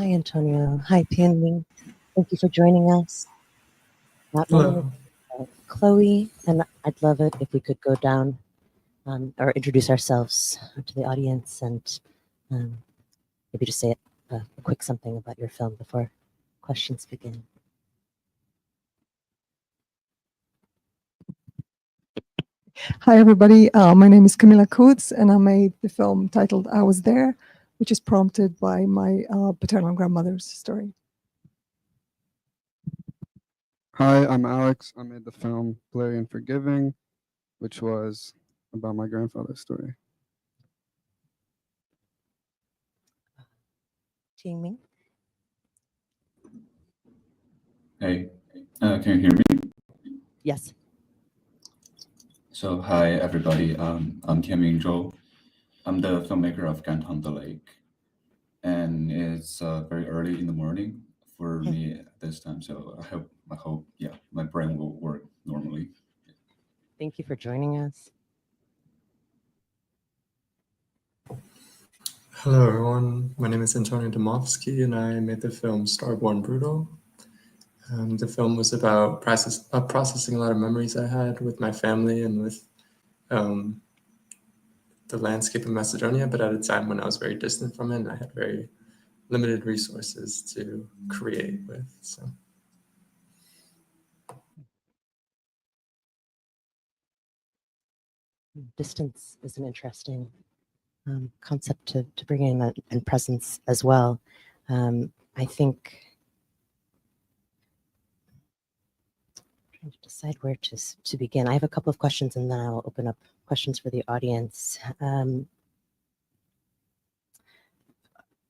Hi, Antonio. Hi, Pinling. Thank you for joining us. My name is Hello. Chloe, and I'd love it if we could go down or introduce ourselves to the audience and um, maybe just say a quick something about your film before questions begin. Hi, everybody. My name is Camila Kutz, and I made the film titled I Was There, which is prompted by my paternal grandmother's story. Hi, I'm Alex. I made the film Blurry and Forgiving, which was about my grandfather's story. Ming? Hey, can you hear me? Yes. So, hi everybody. I'm Ming Zhou. I'm the filmmaker of Gantong the Lake, and it's very early in the morning for me at this time. So I hope, yeah, my brain will work normally. Thank you for joining us. Hello, everyone. My name is Antonio Domovsky, and I made the film Starborn Brutal. The film was about processing a lot of memories I had with my family and with the landscape of Macedonia, but at a time when I was very distant from it, and I had very limited resources to create with. So. Distance is an interesting concept to bring in and presence as well. I think trying to decide where to begin. I have a couple of questions, and then I'll open up questions for the audience.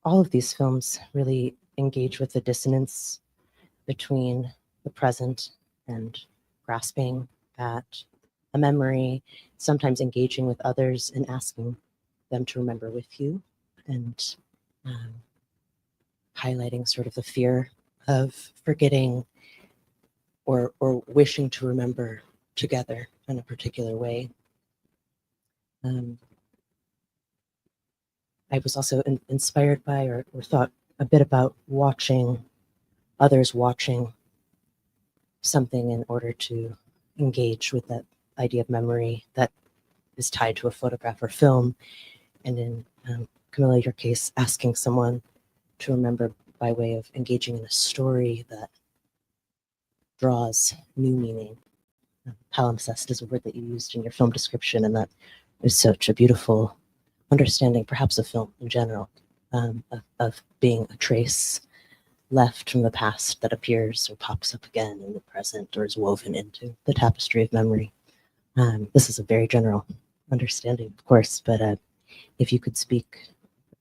All of these films really engage with the dissonance between the present and grasping at a memory, sometimes engaging with others and asking them to remember with you, and highlighting sort of the fear of forgetting or wishing to remember together in a particular way. I was also inspired by or thought a bit about watching others watching something in order to engage with that idea of memory that is tied to a photograph or film. And in Camilla, your case, asking someone to remember by way of engaging in a story that draws new meaning. Palimpsest is a word that you used in your film description, and that is such a beautiful understanding, perhaps of film in general, of being a trace left from the past that appears or pops up again in the present or is woven into the tapestry of memory. This is a very general understanding, of course, but if you could speak,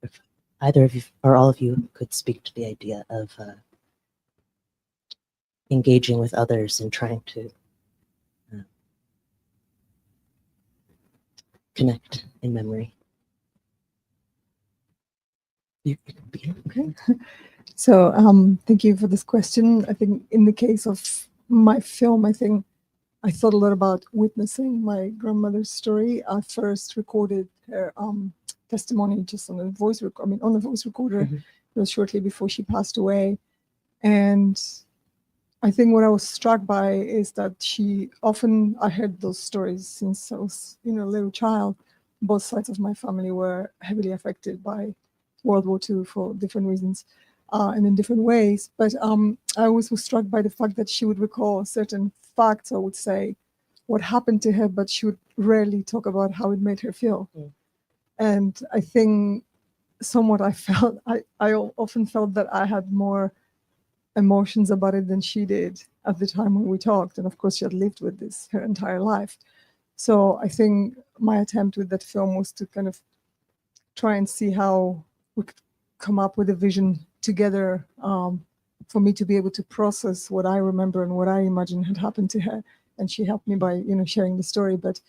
if either of you or all of you could speak to the idea of engaging with others and trying to connect in memory. You can begin. Okay. So thank you for this question. I think in the case of my film, I think I thought a lot about witnessing my grandmother's story. I first recorded her testimony just on the voice recorder. Mhm. It was shortly before she passed away. And I think what I was struck by is that I heard those stories since I was, a little child. Both sides of my family were heavily affected by World War II for different reasons and in different ways. But I always was struck by the fact that she would recall certain facts, I would say, what happened to her, but she would rarely talk about how it made her feel. Mm. And I think somewhat I often felt that I had more emotions about it than she did at the time when we talked. And of course, she had lived with this her entire life. So I think my attempt with that film was to kind of try and see how we could come up with a vision together for me to be able to process what I remember and what I imagine had happened to her. And she helped me by, sharing the story. But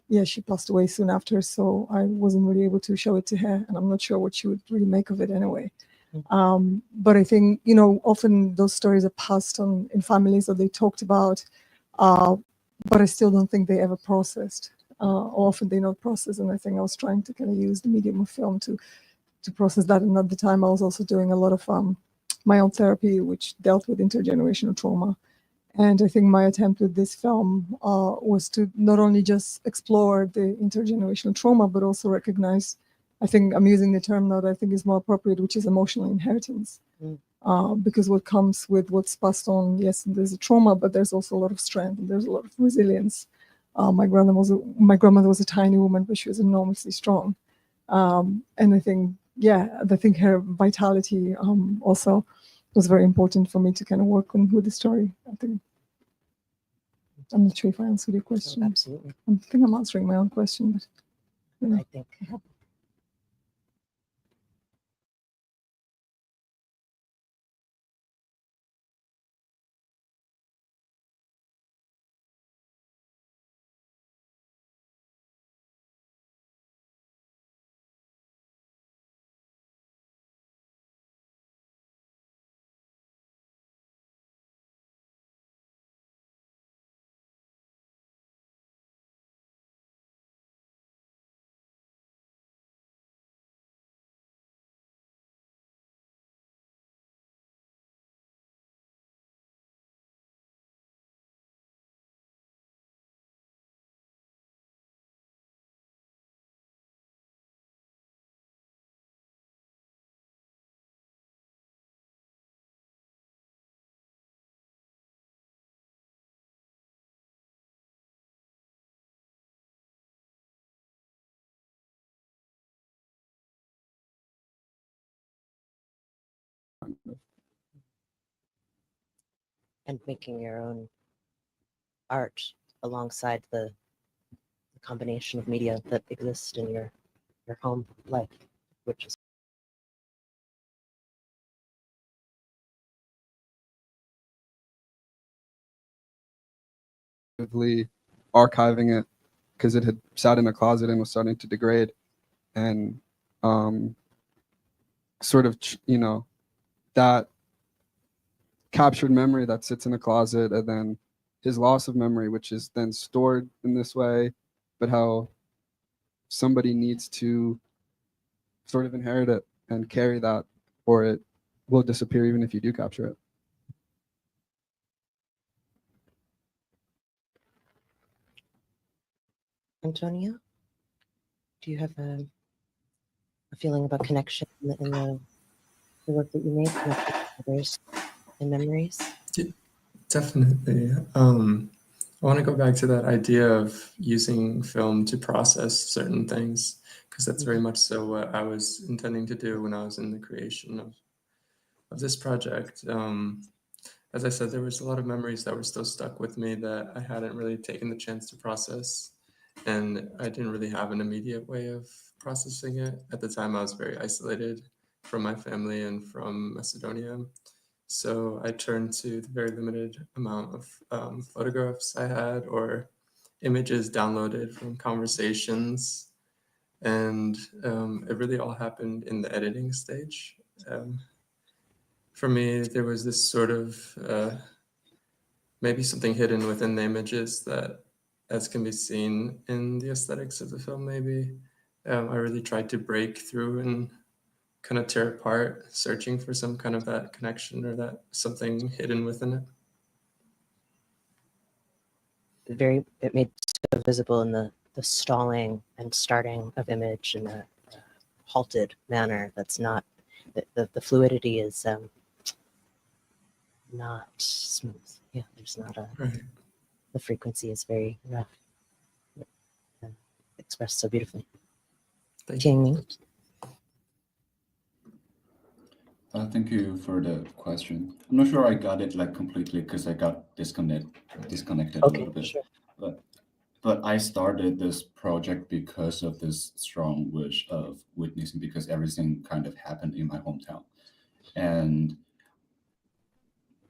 yeah, she passed away soon after, so I wasn't really able to show it to her. And I'm not sure what she would really make of it anyway. But I think, often those stories are passed on in families or they talked about, but I still don't think they ever processed. Often they're not processed. And I think I was trying to kind of use the medium of film to to process that. And at the time, I was also doing a lot of my own therapy, which dealt with intergenerational trauma. And I think my attempt with this film was to not only just explore the intergenerational trauma, but also recognize, I think I'm using the term now that I think is more appropriate, which is emotional inheritance. Because what comes with what's passed on, yes, there's a trauma, but there's also a lot of strength and there's a lot of resilience. My grandmother was a tiny woman, but she was enormously strong. And I think, I think her vitality also was very important for me to kind of work on with the story. I think I'm not sure if I answered your question. Oh, absolutely. I think I'm answering my own question, but you know. I think and making your own art alongside the combination of media that exist in your home life, which is archiving it because it had sat in a closet and was starting to degrade, and sort of that captured memory that sits in a closet, and then his loss of memory, which is then stored in this way, but how somebody needs to sort of inherit it and carry that, or it will disappear even if you do capture it. Antonia. Do you have a feeling about connection in the work that you made, connection with others and memories? Definitely. I want to go back to that idea of using film to process certain things, because that's very much so what I was intending to do when I was in the creation of this project. As I said, there was a lot of memories that were still stuck with me that I hadn't really taken the chance to process, and I didn't really have an immediate way of processing it. At the time, I was very isolated from my family and from Macedonia. So I turned to the very limited amount of photographs I had or images downloaded from conversations. And it really all happened in the editing stage. For me, there was this sort of maybe something hidden within the images that, as can be seen in the aesthetics of the film, maybe I really tried to break through and kind of tear apart, searching for some kind of that connection or that something hidden within it. It made so visible in the stalling and starting of image in a halted manner. That's not the fluidity is not smooth. Yeah, there's not a Right. the frequency is very rough, expressed so beautifully. Thank you. Jamie. Thank you for the question. I'm not sure I got it like completely because I got disconnected a Okay, little bit. sure. But I started this project because of this strong wish of witnessing, because everything kind of happened in my hometown, and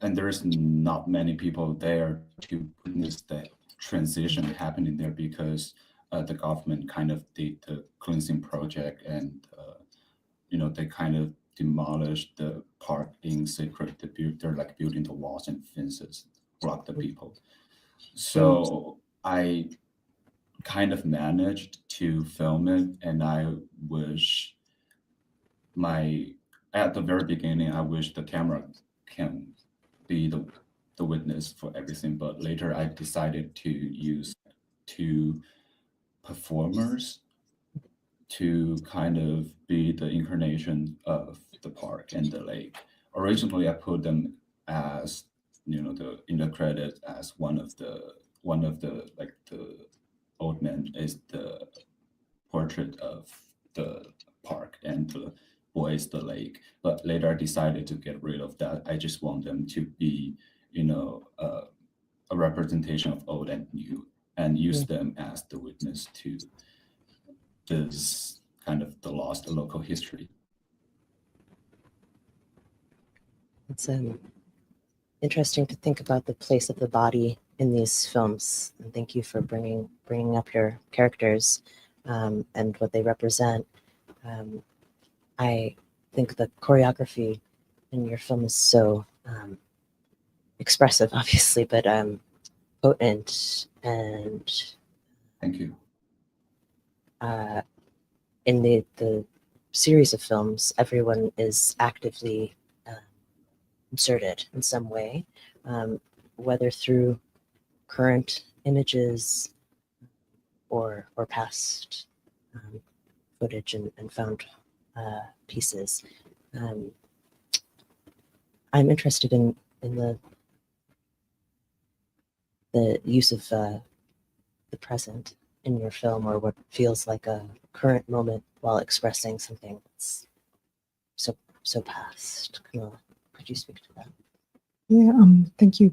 there is not many people there to witness that transition happening there, because the government kind of did the cleansing project, and they kind of demolished the park in secret. They're like building the walls and fences, block the people. So I kind of managed to film it, and I wish at the very beginning, I wish the camera can be the witness for everything, but later I decided to use two performers to kind of be the incarnation of the park and the lake. Originally, I put them as, in the credits as one of the like the old man is the portrait of the park and the boy is the lake. But later I decided to get rid of that. I just want them to be, a representation of old and new, and use them as the witness to this kind of the lost local history. It's interesting to think about the place of the body in these films, and thank you for bringing up your characters and what they represent. I think the choreography in your film is so expressive, obviously, but potent, and Thank you. in the series of films, everyone is actively inserted in some way, whether through current images or past footage and found pieces. I'm interested in the use of the present in your film, or what feels like a current moment while expressing something that's so past. Could you speak to that? Yeah, thank you.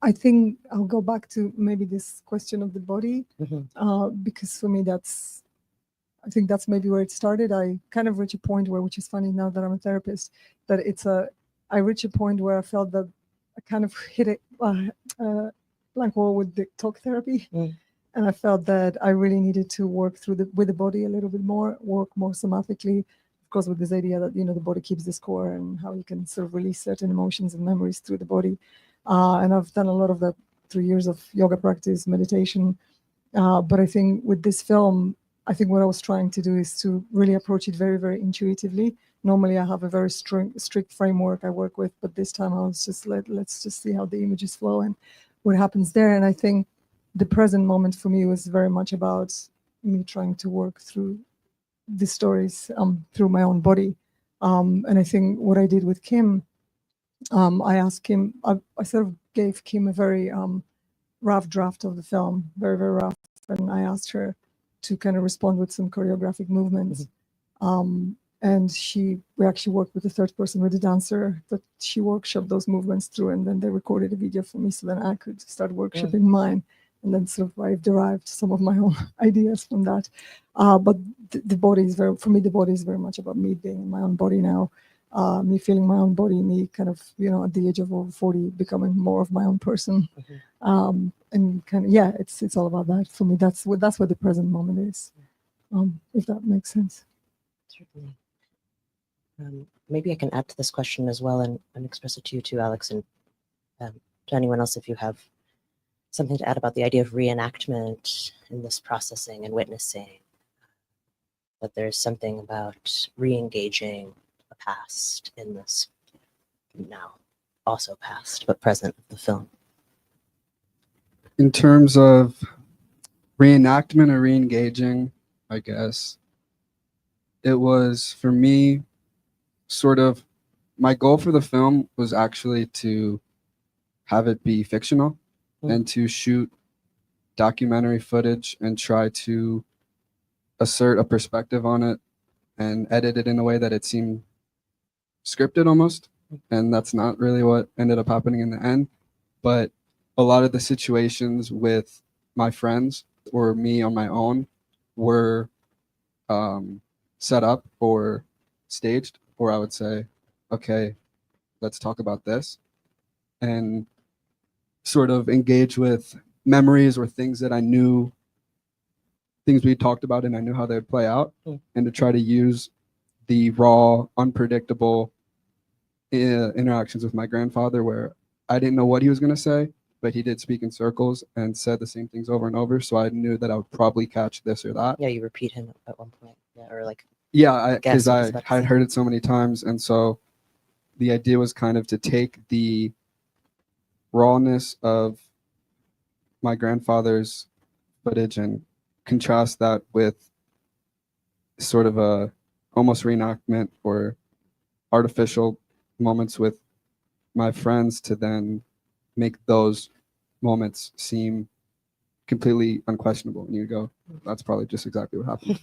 I think I'll go back to maybe this question of the body, because for me, I think that's maybe where it started. I kind of reached a point where, which is funny now that I'm a therapist, that I reached a point where I felt that I kind of hit a blank wall with the talk therapy. And I felt that I really needed to work with the body a little bit more, work more somatically, of course, with this idea that, the body keeps the score and how you can sort of release certain emotions and memories through the body. And I've done a lot of that through years of yoga practice, meditation. But I think with this film, I think what I was trying to do is to really approach it very, very intuitively. Normally, I have a very strict framework I work with, but this time I was just let's just see how the images flow and what happens there. And I think the present moment for me was very much about me trying to work through the stories through my own body. And I think what I did with Kim, I asked Kim, I sort of gave Kim a very rough draft of the film, very, very rough. And I asked her to kind of respond with some choreographic movements. And we actually worked with a third person, with a dancer, that she workshopped those movements through, and then they recorded a video for me so then I could start workshopping mine. And then sort of I've derived some of my own ideas from that. But the body is for me, the body is very much about me being in my own body now, me feeling my own body, me kind of, at the age of over 40, becoming more of my own person. And kind of, it's all about that. For me, that's what the present moment is, if that makes sense. Certainly. Maybe I can add to this question as well and express it to you too, Alex, and to anyone else if you have something to add about the idea of reenactment in this processing and witnessing. That there's something about re-engaging the past in this now also past but present of the film. In terms of reenactment or re-engaging, I guess it was, for me, sort of my goal for the film was actually to have it be fictional and to shoot documentary footage and try to assert a perspective on it and edit it in a way that it seemed scripted almost. And that's not really what ended up happening in the end. But a lot of the situations with my friends or me on my own were set up or staged, or I would say, okay, let's talk about this, and sort of engage with memories or things that I knew, things we talked about and I knew how they would play out, and to try to use the raw, unpredictable interactions with my grandfather where I didn't know what he was going to say, but he did speak in circles and said the same things over and over. So I knew that I would probably catch this or that. Yeah, you repeat him at one point, or like Yeah, guess because what I was I about to had say. heard it so many times, and so the idea was kind of to take the rawness of my grandfather's footage and contrast that with sort of a almost reenactment or artificial moments with my friends to then make those moments seem completely unquestionable. And you go, that's probably just exactly what happened.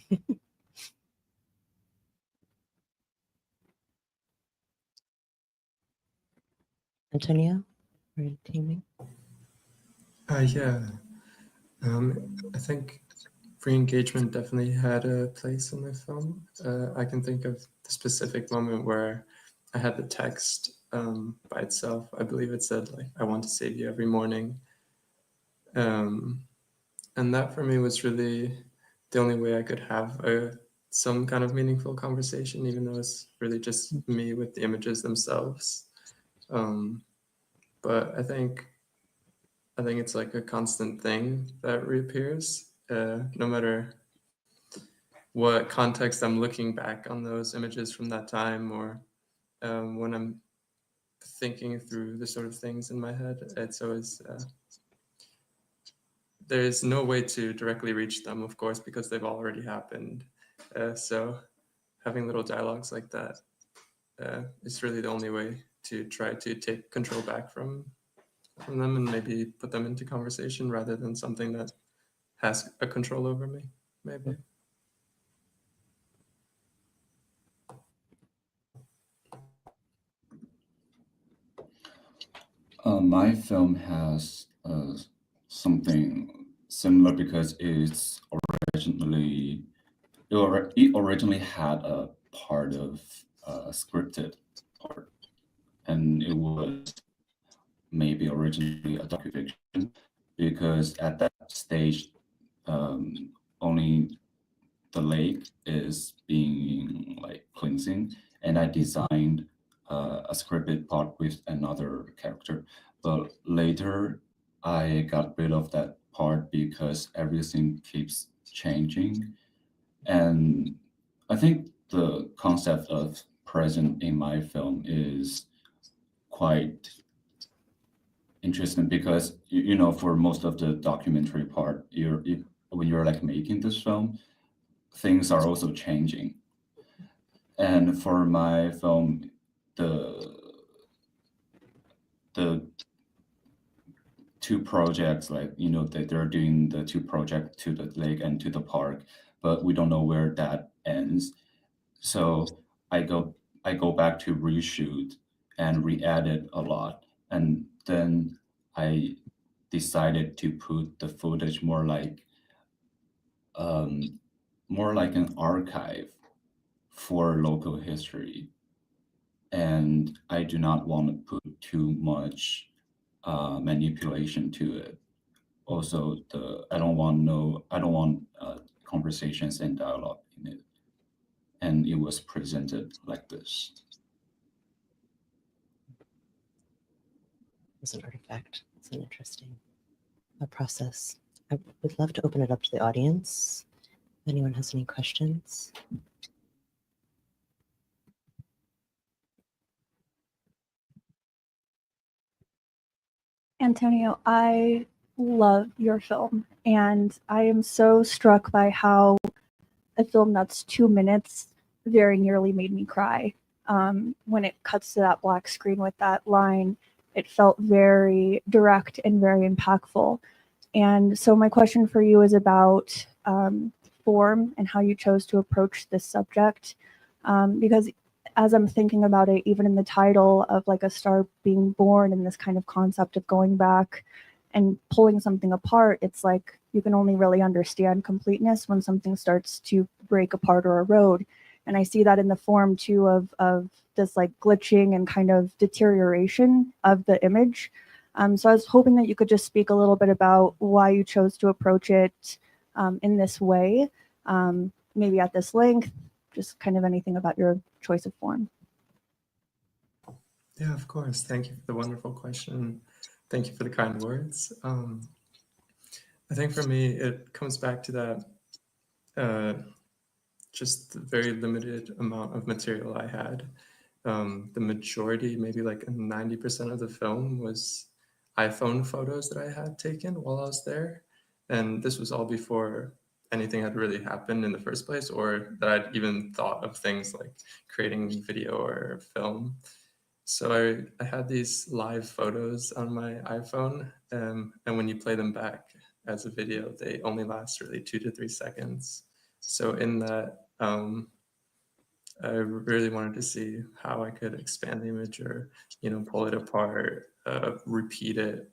Antonio, are you teaming? Yeah. I think free engagement definitely had a place in the film. I can think of the specific moment where I had the text by itself. I believe it said like, "I want to save you every morning," and that for me was really the only way I could have some kind of meaningful conversation, even though it's really just me with the images themselves. But I think it's like a constant thing that reappears, no matter what context I'm looking back on those images from that time, or when I'm thinking through the sort of things in my head. It's always there's no way to directly reach them, of course, because they've already happened. So having little dialogues like that is really the only way to try to take control back from them and maybe put them into conversation rather than something that has a control over me, maybe. My film has something similar because originally it originally had a part of scripted part, and it was maybe originally a docufiction because at that stage, only the lake is being like cleansing, and I designed a scripted part with another character. But later, I got rid of that part because everything keeps changing, and I think the concept of present in my film is quite interesting because for most of the documentary part, when you're like making this film, things are also changing. And for my film, the the two projects, like they're doing the two project to the lake and to the park, but we don't know where that ends. So I go back to reshoot and re-edit a lot, and then I decided to put the footage um, more like an archive for local history, and I do not want to put too much manipulation to it. Also, I don't want conversations and dialogue in it, and it was presented like this. As an artifact. It's an interesting process. I would love to open it up to the audience. If anyone has any questions. Antonio, I love your film, and I am so struck by how a film that's 2 minutes very nearly made me cry. When it cuts to that black screen with that line, it felt very direct and very impactful. And so, my question for you is about form and how you chose to approach this subject. Because as I'm thinking about it, even in the title of like a star being born and this kind of concept of going back and pulling something apart, it's like you can only really understand completeness when something starts to break apart or erode. And I see that in the form too of this like glitching and kind of deterioration of the image. So I was hoping that you could just speak a little bit about why you chose to approach it in this way, maybe at this length, just kind of anything about your choice of form. Yeah, of course. Thank you for the wonderful question. Thank you for the kind words. I think for me, it comes back to that just the very limited amount of material I had. The majority, maybe like 90% of the film was iPhone photos that I had taken while I was there. And this was all before anything had really happened in the first place, or that I'd even thought of things like creating video or film. So I had these live photos on my iPhone, and when you play them back as a video, they only last really 2 to 3 seconds. So in that, I really wanted to see how I could expand the image, or pull it apart, repeat it,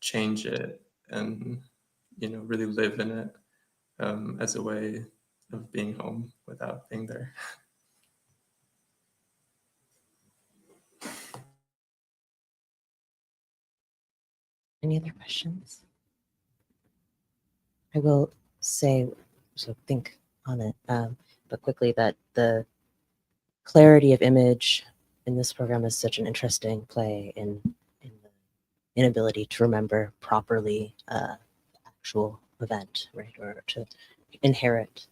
change it, and really live in it, as a way of being home without being there. Any other questions? I will say, so think on it, but quickly, that the clarity of image in this program is such an interesting play in the inability to remember properly the actual event, right, or to inherit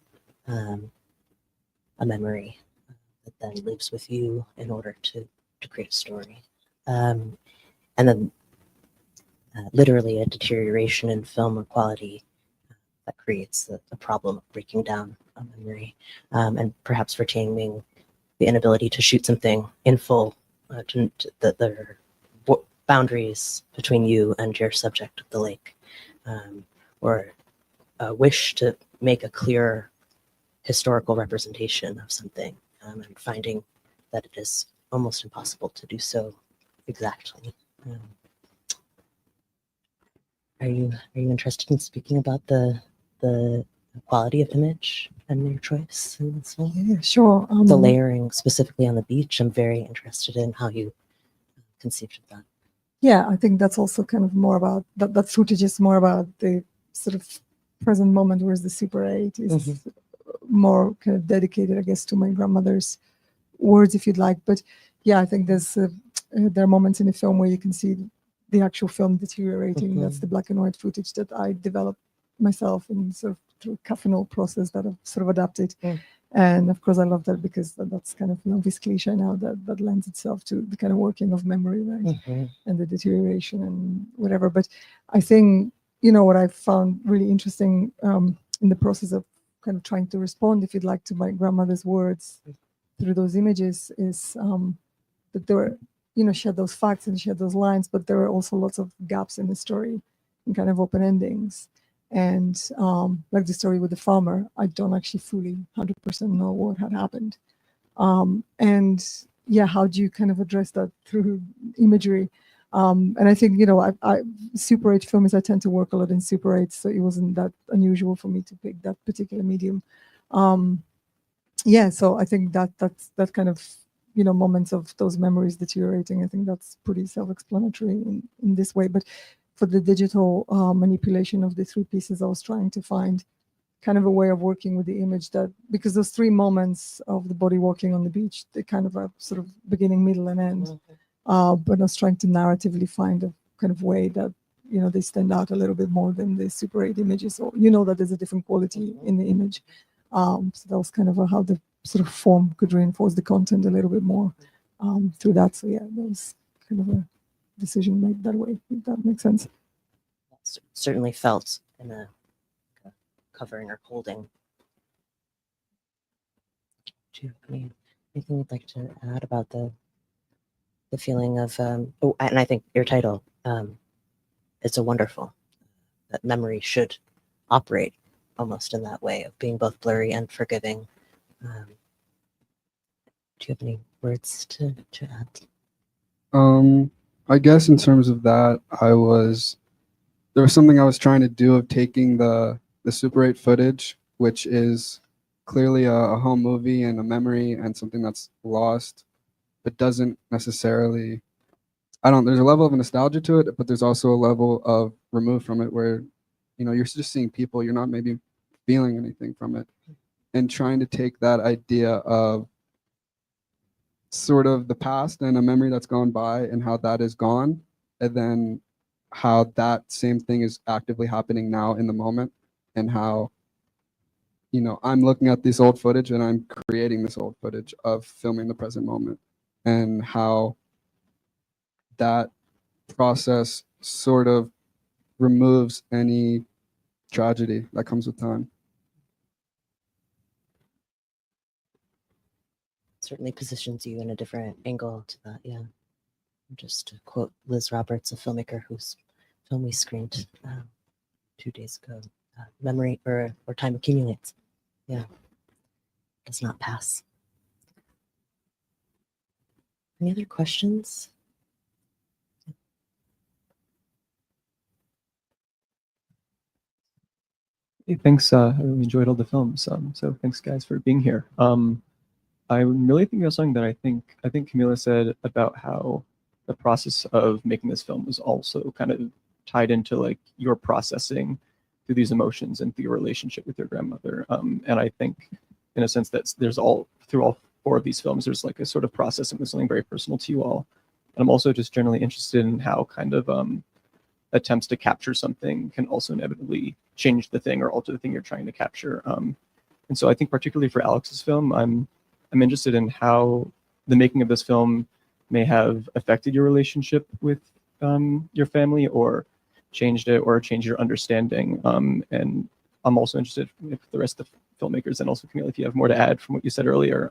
a memory that then lives with you in order to create a story. And then literally a deterioration in film quality that creates the problem of breaking down a memory, and perhaps for taming the inability to shoot something in full, to the boundaries between you and your subject of the lake, or a wish to make a clear historical representation of something, and finding that it is almost impossible to do so exactly. Are you interested in speaking about the quality of image and your choice in this one? Yeah, sure. The layering specifically on the beach, I'm very interested in how you conceived of that. Yeah, I think that's also kind of more about that footage is more about the sort of present moment, whereas the Super 8 is more kind of dedicated, I guess, to my grandmother's words, if you'd like. But yeah, I think there are moments in the film where you can see the actual film deteriorating. That's the black and white footage that I developed myself in sort of through a caffeinol process that I've sort of adapted. And of course, I love that because that's kind of an obvious cliche now that lends itself to the kind of working of memory, right? And the deterioration and whatever. But I think, what I found really interesting in the process of kind of trying to respond, if you'd like, to my grandmother's words through those images is that there were, she had those facts and she had those lines, but there were also lots of gaps in the story and kind of open endings. And like the story with the farmer, I don't actually fully 100% know what had happened. And yeah, how do you kind of address that through imagery? And I think, I Super 8 films, I tend to work a lot in Super 8, so it wasn't that unusual for me to pick that particular medium. Yeah, so I think that's that kind of, moments of those memories deteriorating, I think that's pretty self-explanatory in this way. But for the digital manipulation of the three pieces, I was trying to find kind of a way of working with the image that, because those three moments of the body walking on the beach, they kind of are sort of beginning, middle, and end. But I was trying to narratively find a kind of way that, they stand out a little bit more than the Super 8 images, or that there's a different quality in the image. So that was kind of how the sort of form could reinforce the content a little bit more through that. So yeah, that was kind of a decision made that way, if that makes sense. Certainly felt in a covering or holding. Do you have anything you'd like to add about the feeling of and I think your title, it's a wonderful, that memory should operate almost in that way of being both blurry and forgiving. Do you have any words to add? I guess in terms of that, there was something I was trying to do of taking the Super 8 footage, which is clearly a home movie and a memory and something that's lost, but doesn't necessarily, there's a level of nostalgia to it, but there's also a level of remove from it where, you're just seeing people, you're not maybe feeling anything from it. And trying to take that idea of sort of the past and a memory that's gone by and how that is gone, and then how that same thing is actively happening now in the moment, and how I'm looking at this old footage and I'm creating this old footage of filming the present moment, and how that process sort of removes any tragedy that comes with time. Certainly positions you in a different angle to that. Yeah. Just to quote Liz Roberts, a filmmaker whose film we screened 2 days ago, memory or time accumulates. Yeah. Does not pass. Any other questions? Hey, thanks. I really enjoyed all the films. So thanks, guys, for being here. I'm really thinking of something that I think Camila said about how the process of making this film was also kind of tied into like your processing through these emotions and through your relationship with your grandmother. And I think, in a sense, that there's through all 4 of these films, there's like a sort of processing with something very personal to you all. And I'm also just generally interested in how kind of attempts to capture something can also inevitably change the thing or alter the thing you're trying to capture. And so I think particularly for Alex's film, I'm interested in how the making of this film may have affected your relationship with your family, or changed it, or changed your understanding. And I'm also interested if the rest of the filmmakers, and also Camille, if you have more to add from what you said earlier,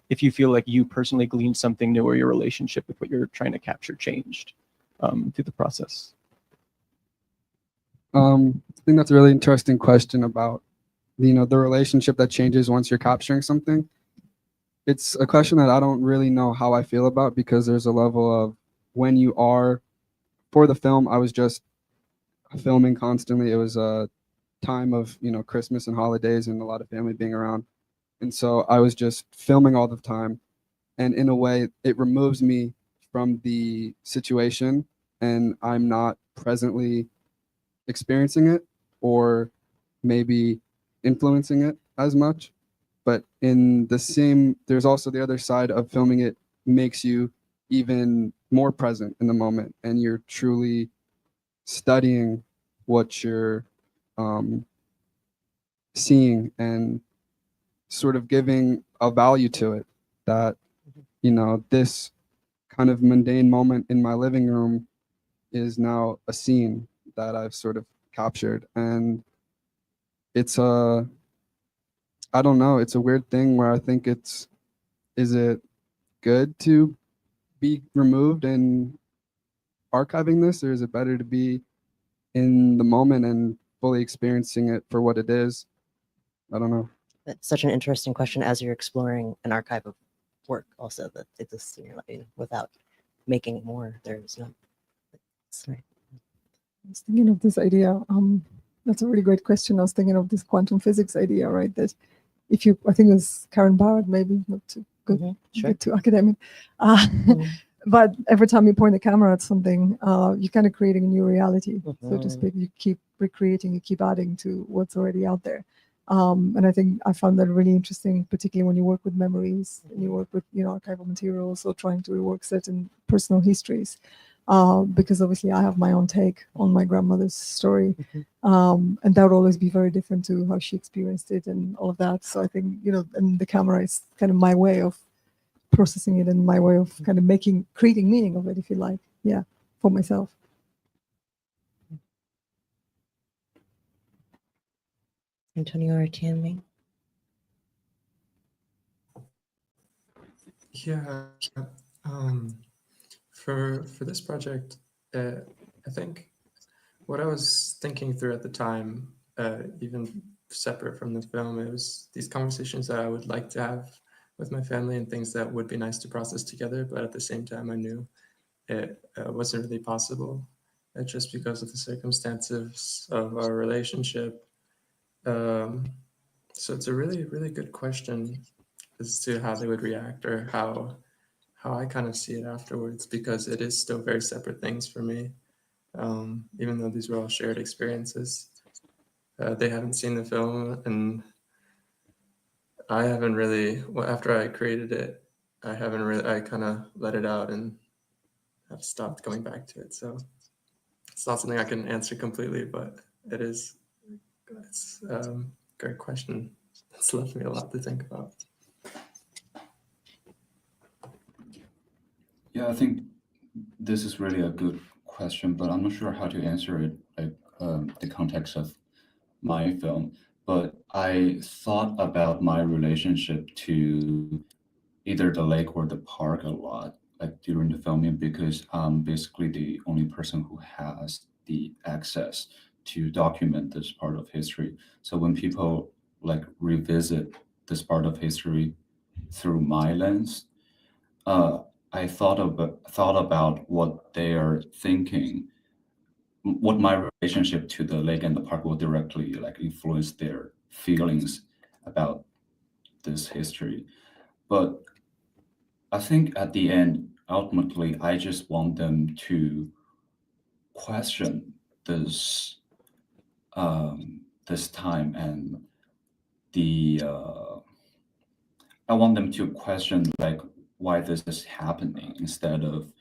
if you feel like you personally gleaned something new, or your relationship with what you're trying to capture changed through the process. I think that's a really interesting question about the relationship that changes once you're capturing something. It's a question that I don't really know how I feel about, because there's a level of, when you are, for the film, I was just filming constantly. It was a time of Christmas and holidays and a lot of family being around, and so I was just filming all the time. And in a way, it removes me from the situation, and I'm not presently experiencing it, or maybe influencing it as much. But in the same, there's also the other side of filming it makes you even more present in the moment, and you're truly studying what you're seeing, and sort of giving a value to it, that this kind of mundane moment in my living room is now a scene that I've sort of captured. And it's I don't know, it's a weird thing where I think is it good to be removed and archiving this, or is it better to be in the moment and fully experiencing it for what it is? I don't know. That's such an interesting question as you're exploring an archive of work also that exists in your life without making more. There's no. Right. I was thinking of this idea. That's a really great question. I was thinking of this quantum physics idea, right? That if you, I think it was Karen Barrett, maybe not to go Sure. get too academic, but every time you point the camera at something, you're kind of creating a new reality, so to speak. You keep recreating, you keep adding to what's already out there. And I think I found that really interesting, particularly when you work with memories and you work with archival materials, or trying to rework certain personal histories. Because obviously I have my own take on my grandmother's story, and that would always be very different to how she experienced it and all of that. So I think and the camera is kind of my way of processing it, and my way of kind of creating meaning of it, if you like, for myself. Antonio or Tianming? Yeah. For this project, I think what I was thinking through at the time, even separate from the film, it was these conversations that I would like to have with my family, and things that would be nice to process together. But at the same time, I knew it wasn't really possible, just because of the circumstances of our relationship. So it's a really, really good question as to how they would react, or how I kind of see it afterwards, because it is still very separate things for me. Even though these were all shared experiences, they haven't seen the film, and I haven't really. Well, after I created it, I haven't really. I kind of let it out and have stopped going back to it. So it's not something I can answer completely, but it is. It's great question. That's left me a lot to think about. Yeah, I think this is really a good question, but I'm not sure how to answer it, like the context of my film. But I thought about my relationship to either the lake or the park a lot, like during the filming, because I'm basically the only person who has the access to document this part of history. So when people like revisit this part of history through my lens, I thought about what they are thinking, what my relationship to the lake and the park will directly like influence their feelings about this history. But I think at the end, ultimately, I just want them to question this time and the I want them to question like why this is happening instead of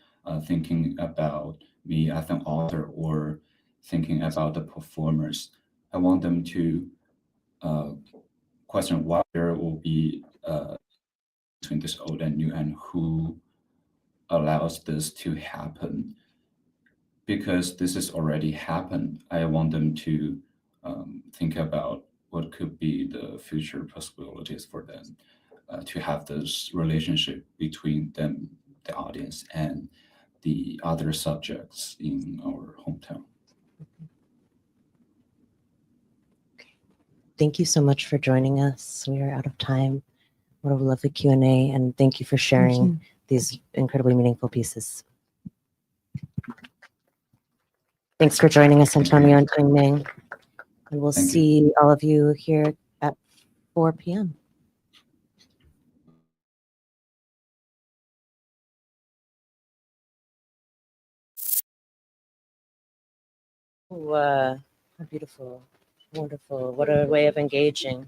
thinking about me as an author or thinking about the performers. I want them to uh, question why there will be between this old and new and who allows this to happen. Because this has already happened, I want them to think about what could be the future possibilities for them to have this relationship between them, the audience, and the other subjects in our hometown. Thank you so much for joining us. We are out of time. What a lovely Q&A, and thank you for sharing you. these incredibly meaningful pieces. Thanks for joining us, Antonio and Ting Ming. And we'll Thank you. see all of you here at 4 p.m. How beautiful, wonderful. What a way of engaging.